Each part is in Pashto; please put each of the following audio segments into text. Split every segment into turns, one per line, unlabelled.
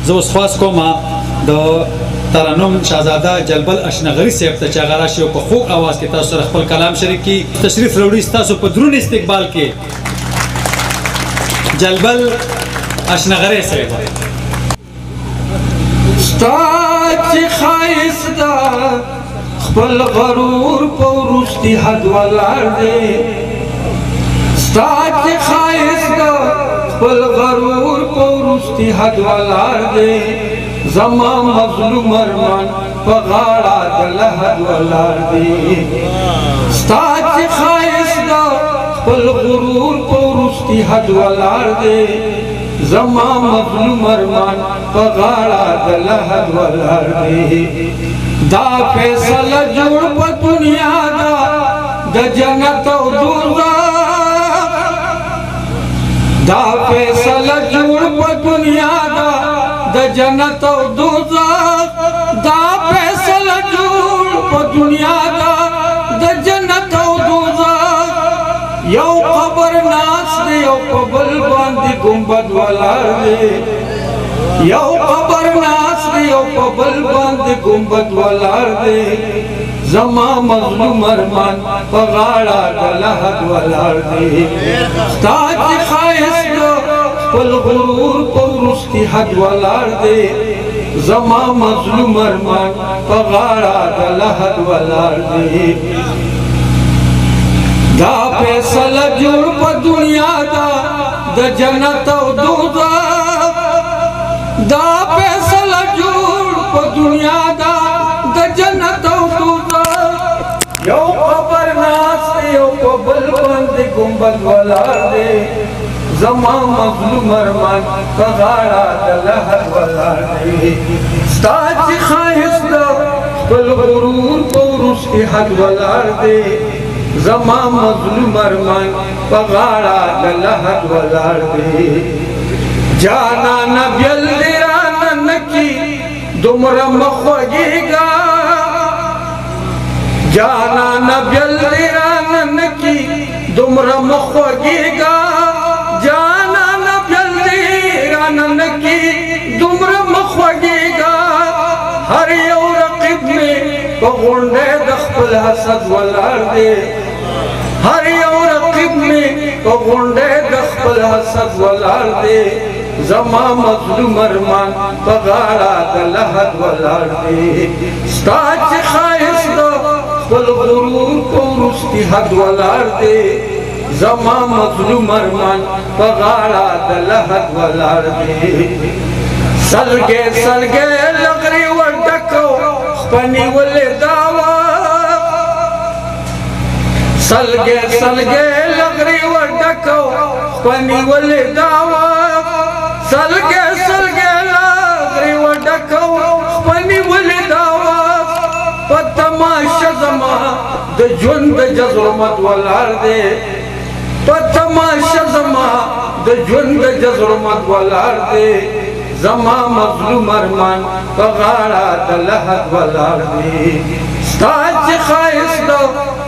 زه اوس خواست کوم د ترنم شاهزاده جلبل اشنغري صاحب ته چې هغه راشي او په خوږ اواز کې تاسو سره خپل کلام شریک کړي. تشریف راوړي ستاسو په درون استقبال کې جلبل اشنغري صاحب.
ستا چې ښایست ده خپل غرور په وروستي حد ولاړ دی، ستا چې ښایست ده خپل غرور په وروستي حد ولاړ دی، زما مظلوم ارمان په غاړه د لحد ولاړ دی. ستا چې ښایست ده خپل غرور په وروستي حد ولاړ دی، زما مظلوم ارمان په غاړه د لحد ولاړ دی. دا فیصله جوړ په دنیا دا د جنت او دوزخ، دا فیصله جوړ په دنیا دا د جنت او دوزخ، دا فیصله جوړ په دنیا دا د جنت او دوزخ. یو قبر ناس دی یو په بل باندې ګنبد ولاړ دی، یو قبر ناس دی یو په بل باندې ګنبد ولاړ دی، زما مظلوم ارمان په غاړه د لحد ولاړ دی. ستا چې ښایست ده خپل غرور په وروستي حد ولاړ دی، زما مظلوم ارمان په غاړه د لحد ولاړ دی. دا فیصله جوړ په دنیا دا د جنت او دوزخ، دا فیصله جوړ په دنیا دا د جنت او دوزخ. یو قبر ناس دی یو په بل باندې ګنبد ولاړ دی، زما مظلوم ارمان په غاړه د لحد ولاړ دی. ستا چې ښایست ده خپل غرور په وروستي حد ولاړ دی، زما مظلوم ارمان په غاړه د لحد ولاړ دی. جانانه بیل دې رانه نکي دومره مه خوږېږه، جانانه بیل دې رانه نکي دومره مه خوږېږه، جانانه بیل دې رانه نکي دومره مه خوږېږه. هر یو رقیب مې په غونډۍ د خپل حسد ولاړ دی، هر یو رقیب مې په غونډۍ د خپل حسد ولاړ دی، زما مظلوم ارمان په غاړه د لحد ولاړ دی. ستا چې ښایست ده خپل غرور په وروستي حد ولاړ دی، زما مظلوم ارمان په غاړه د لحد ولاړ دی. سلګې سلګې لغري وډکو خپنی ولې داوا، سلګې سلګې لغري وډکو خپنی ولې داوا، سلګې سلګې لغري وډکو خپنی ولې داوا. په تماشه زما د ژوند د جذرمت ولاړ دی، په تماشه زما د ژوند د جذرمت ولاړ دی، زما مظلوم ارمان په غاړه د لحد ولاړ دی. ستا چې ښایست ده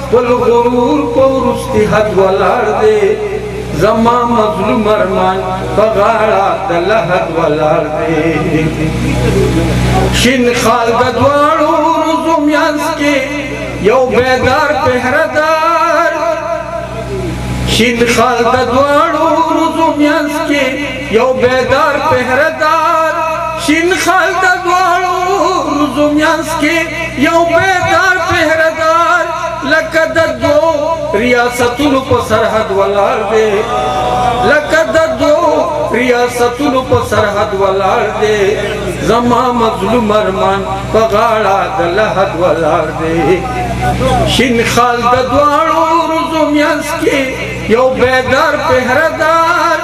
خپل غرور په وروستي حد ولاړ دی، زما مظلوم ارمان په غاړه د لحد ولاړ دی. شین خال د دواړو روزو میانځ کې یو بیدار پهردار، شین خال د دواړو روزو میانځ کې یو بیدار پهردار، شین خال د دواړو روزو میانځ کې یو بیدار پهردار، لکه د دوو ریاستونو په سرحد ولاړ دی، لکه د دوو ریاستونو په سرحد ولاړ دی، زما مظلوم ارمان په غاړه د لحد ولاړ دی. شین خال د دواړو روزو میانځ کې یو بیدار پهردار،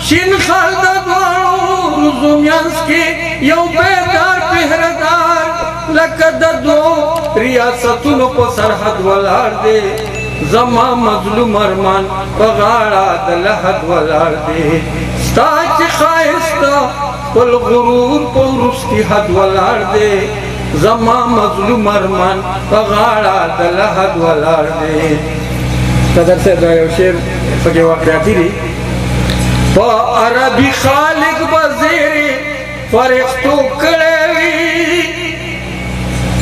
شین خال د دواړو روزو میانځ کې یو بیدار پهردار، لکه د دوو ریاستونو په سرحد ولاړ دی، زما مظلوم ارمان په غاړه د لحد ولاړ دی. ستا چې ښایست ده خپل غرور په وروستي حد ولاړ دی، زما مظلوم ارمان په غاړه د لحد ولاړ دی. صدر صاحب دا یو شعر پکې واقعاتي دی. په عربي خالق به زیرې فرښتو کړې وي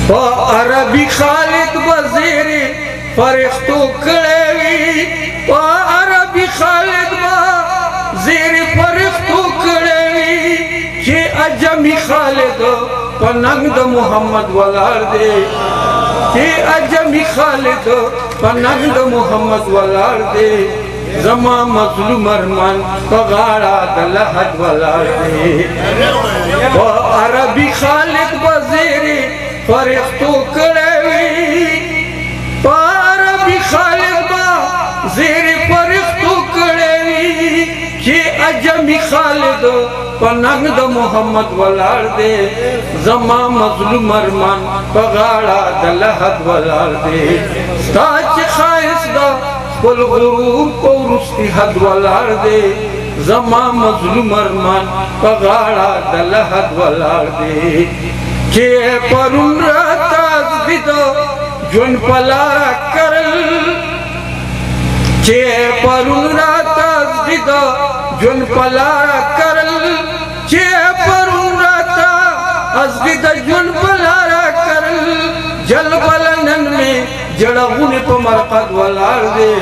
په عربي خالد وزیر فرښتو کړې وي په عربي خالد وزیر فرښتو کړې وي چې اجمي خالد په ننګ د محمد ولاړ دی چې اجمي خالد په ننګ د محمد ولاړ دی زما مظلوم ارمان په غاړه د لحد ولاړ دی په عربي خالد وزیر فرښتو کړې وي په عربي خالد وزیر فرښتو کړې وي چې اجمي خالد په ننګ د محمد ولاړ دی زما مظلوم ارمان په غاړه د لحد ولاړ دی ستا چې ښایسته خپل غرور په وروستي حد ولاړ دی زما مظلوم ارمان په غاړه د لحد ولاړ دی چې پرون راته زغي د ژوند په لاره کرل چې پرون راته زغي د ژوند په لاره کرل چې پرون راته زغي د ژوند په لاره کرل جلبل نن مې جړغونه په مرقد ولاړ دی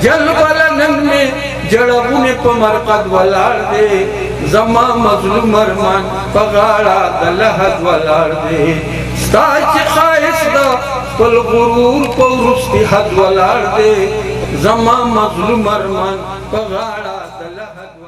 جلبل نن مې جړغونه په مرقد ولاړ دی زما مظلوم ارمان په غاړه د لحد ولاړ دی ستا چې ښایسته خپل غرور په وروستي حد ولاړ دی زما مظلوم ارمان په غاړه د لحد